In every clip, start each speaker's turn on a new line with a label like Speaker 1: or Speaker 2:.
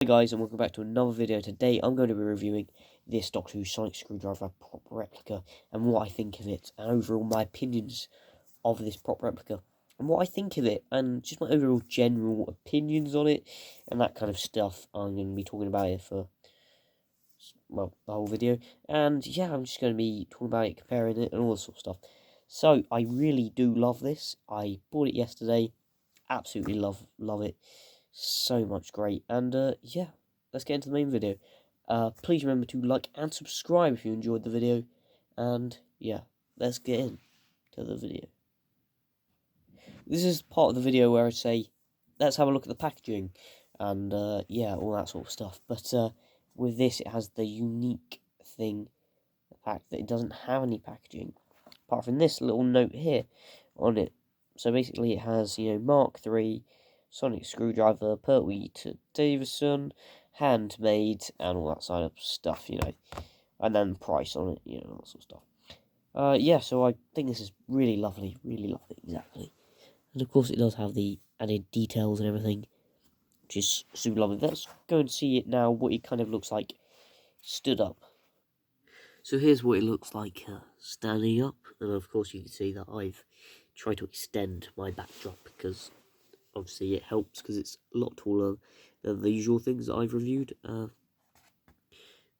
Speaker 1: Hey guys, and welcome back to another video. Today I'm going to be reviewing this Doctor Who Sonic Screwdriver prop replica and what I think of it, and overall my opinions of this prop replica and what I think of it, and just my overall general opinions on it and that kind of stuff. I'm going to be talking about it for, well, the whole video, and yeah, I'm just going to be talking about it, comparing it and all that sort of stuff. So I really do love this. I bought it yesterday, absolutely love it. So much great, and yeah, let's get into the main video. Please remember to like and subscribe if you enjoyed the video, and yeah, let's get into the video. This is part of the video where I say, let's have a look at the packaging, and yeah, all that sort of stuff. But with this, it has the unique thing, the fact that it doesn't have any packaging, apart from this little note here on it. So basically, it has, Mark III, Sonic Screwdriver, Pertwee to Davison, handmade, and all that side of stuff, and then price on it, that sort of stuff. Yeah, so I think this is really lovely, exactly. And of course, it does have the added details and everything, which is super lovely. Let's go and see it now, what it kind of looks like stood up. So here's what it looks like standing up, and of course you can see that I've tried to extend my backdrop because obviously it helps because it's a lot taller than the usual things that I've reviewed. Of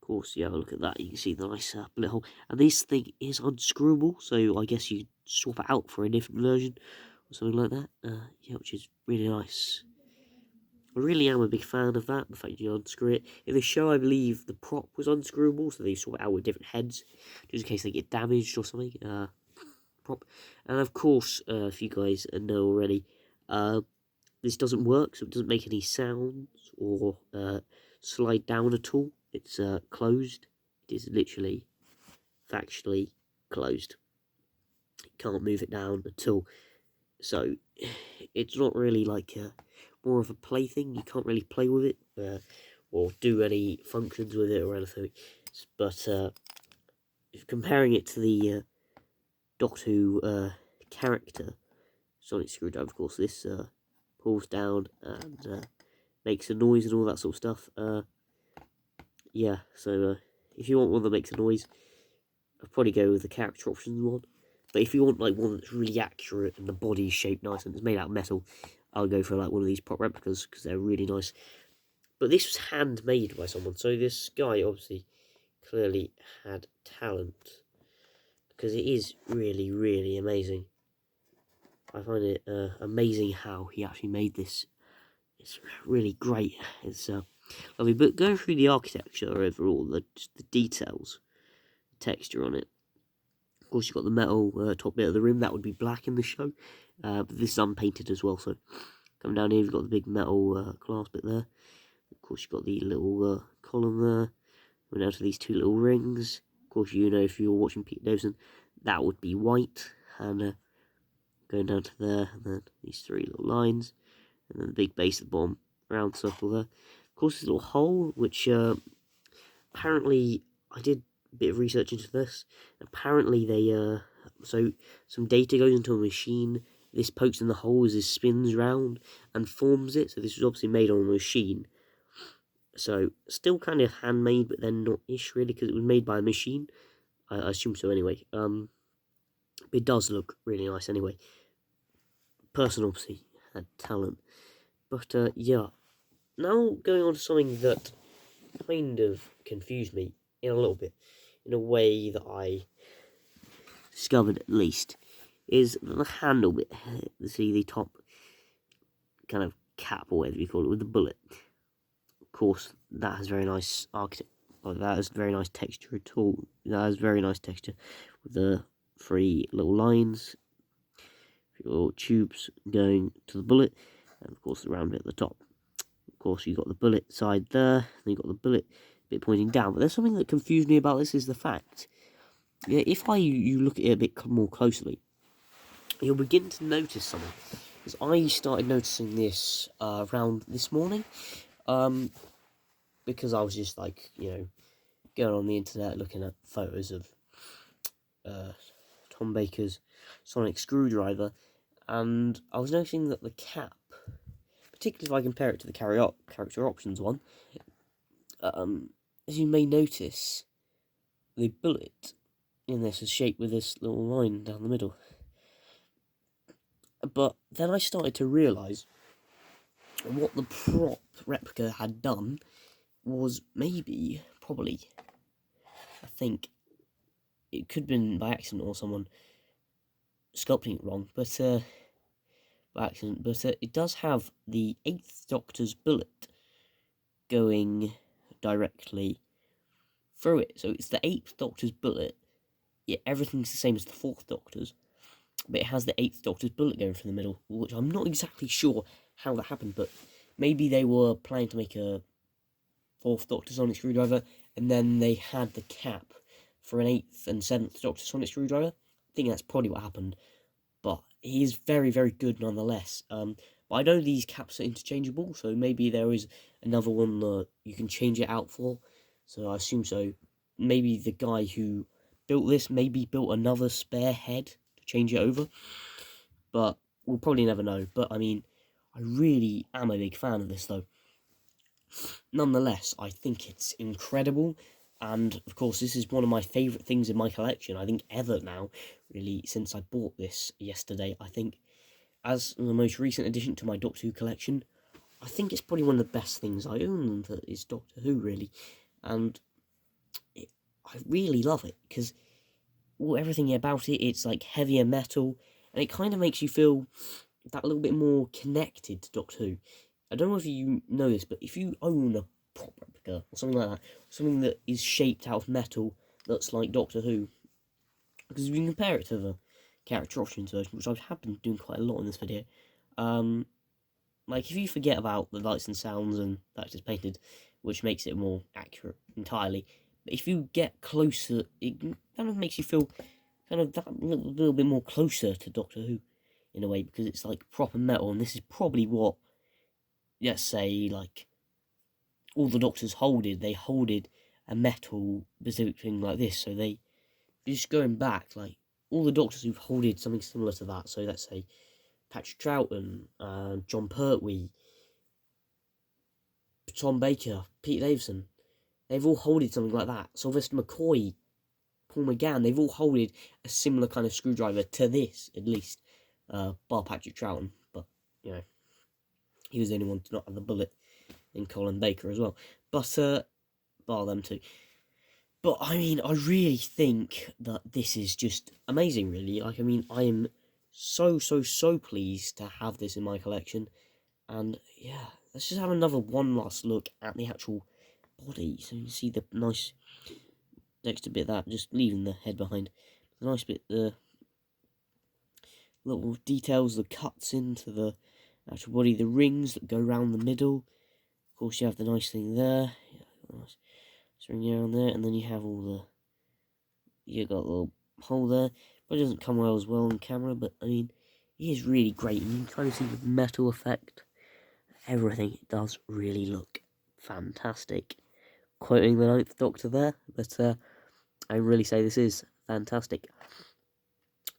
Speaker 1: course, you have a look at that, you can see the nice bullet hole, and this thing is unscrewable, so I guess you swap it out for a different version or something like that. Yeah, which is really nice. I really am a big fan of that, the fact you unscrew it. In the show, I believe the prop was unscrewable, so they swap it out with different heads, just in case they get damaged or something. Prop. And of course, if you guys know already, this doesn't work, so it doesn't make any sounds or slide down at all. It's closed. It is literally, factually closed. You can't move it down at all. So it's not really like more of a plaything. You can't really play with it or do any functions with it or anything. But if comparing it to the Doctor Who character Sonic Screwdriver, of course, this pulls down and makes a noise and all that sort of stuff. Yeah, so if you want one that makes a noise, I'd probably go with the character options one. But if you want like one that's really accurate and the body's shaped nice and it's made out of metal, I'll go for like one of these prop replicas because they're really nice. But this was handmade by someone, so this guy obviously clearly had talent because it is really, really amazing. I find it amazing how he actually made this. It's really great. It's lovely. But going through the architecture overall, the details, the texture on it. Of course, you've got the metal top bit of the rim. That would be black in the show. But this is unpainted as well. So coming down here, you've got the big metal glass bit there. Of course, you've got the little column there. Going down to these two little rings. Of course, if you're watching Peter Davison, that would be white. And going down to there, and then these three little lines. And then the big base at the bottom, round circle there. Of course, this little hole, which apparently I did a bit of research into this. Apparently they so some data goes into a machine. This pokes in the hole as it spins round and forms it. So this was obviously made on a machine. So still kind of handmade, but then not-ish really, because it was made by a machine. I assume so anyway. It does look really nice anyway. Person obviously had talent. But yeah, now going on to something that kind of confused me in a little bit, in a way that I discovered at least, is the handle bit. See the top kind of cap or whatever you call it with the bullet. Of course, that has very nice architecture. That has very nice texture at all. That has very nice texture with the three little lines, your tubes going to the bullet, and of course the round bit at the top. Of course, you've got the bullet side there, and you've got the bullet bit pointing down. But there's something that confused me about this is the fact, yeah, if you look at it a bit more closely, you'll begin to notice something. Because I started noticing this around this morning, because I was just like, going on the internet looking at photos of Tom Baker's Sonic Screwdriver, and I was noticing that the cap particularly if I compare it to the character options one. As you may notice, the bullet in this is shaped with this little line down the middle. But then I started to realise what the prop replica had done was probably, I think, it could have been by accident or someone sculpting it wrong, but by accident. But it does have the 8th Doctor's bullet going directly through it. So it's the 8th Doctor's bullet, yet everything's the same as the 4th Doctor's, but it has the 8th Doctor's bullet going through the middle, which I'm not exactly sure how that happened, but maybe they were planning to make a 4th Doctor sonic screwdriver, and then they had the cap for an 8th and 7th Doctor sonic screwdriver. I think that's probably what happened, but he is very, very good nonetheless. But I know these caps are interchangeable, so maybe there is another one that you can change it out for, so I assume so. Maybe the guy who built this built another spare head to change it over, but we'll probably never know. But I mean, I really am a big fan of this though. Nonetheless, I think it's incredible, and of course this is one of my favourite things in my collection, I think ever now, really, since I bought this yesterday. I think, as the most recent addition to my Doctor Who collection, I think it's probably one of the best things I own that is Doctor Who, really, and I really love it, because everything about it, it's like heavier metal, and it kind of makes you feel that little bit more connected to Doctor Who. I don't know if you know this, but if you own a prop replica or something like that, something that is shaped out of metal that's like Doctor Who, because if you compare it to the character options version, which I have been doing quite a lot in this video, like if you forget about the lights and sounds and that's just painted, which makes it more accurate entirely, but if you get closer, it kind of makes you feel kind of that little bit more closer to Doctor Who in a way, because it's like proper metal, and this is probably what, let's say, like, all the Doctors they holded a metal specific thing like this, so they, just going back, like, all the Doctors who've holded something similar to that, so let's say, Patrick Troughton, Jon Pertwee, Tom Baker, Peter Davison, they've all holded something like that. Sylvester McCoy, Paul McGann, they've all holded a similar kind of screwdriver to this, at least, bar Patrick Troughton, but, you know, he was the only one to not have the bullet, in Colin Baker as well, but, bar them too. But, I mean, I really think that this is just amazing, really. Like, I mean, I am so pleased to have this in my collection, and, yeah, let's just have one last look at the actual body, so you can see the nice extra bit of that, just leaving the head behind, the nice bit, the little details, the cuts into the actual body, the rings that go around the middle. Of course, you have the nice thing there, nice ring around there, and then you have you got a little hole there, but it doesn't come well as well on camera, but I mean, it is really great, and you can kind of see the metal effect, everything. It does really look fantastic. Quoting the 9th Doctor there, but I really say this is fantastic.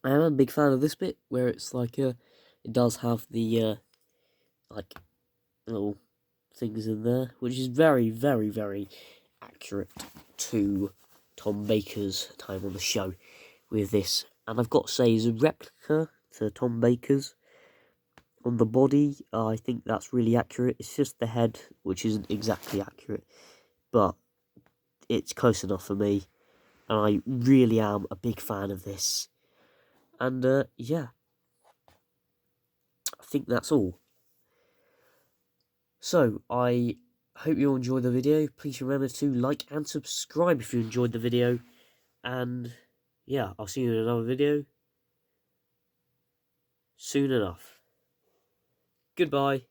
Speaker 1: I am a big fan of this bit, where it's like, it does have the, like, little things in there, which is very accurate to Tom Baker's time on the show with this. And I've got to say, as a replica to Tom Baker's on the body, I think that's really accurate. It's just the head which isn't exactly accurate, but it's close enough for me, and I really am a big fan of this. And yeah, I think that's all. So, I hope you all enjoyed the video. Please remember to like and subscribe if you enjoyed the video. And yeah, I'll see you in another video soon enough. Goodbye.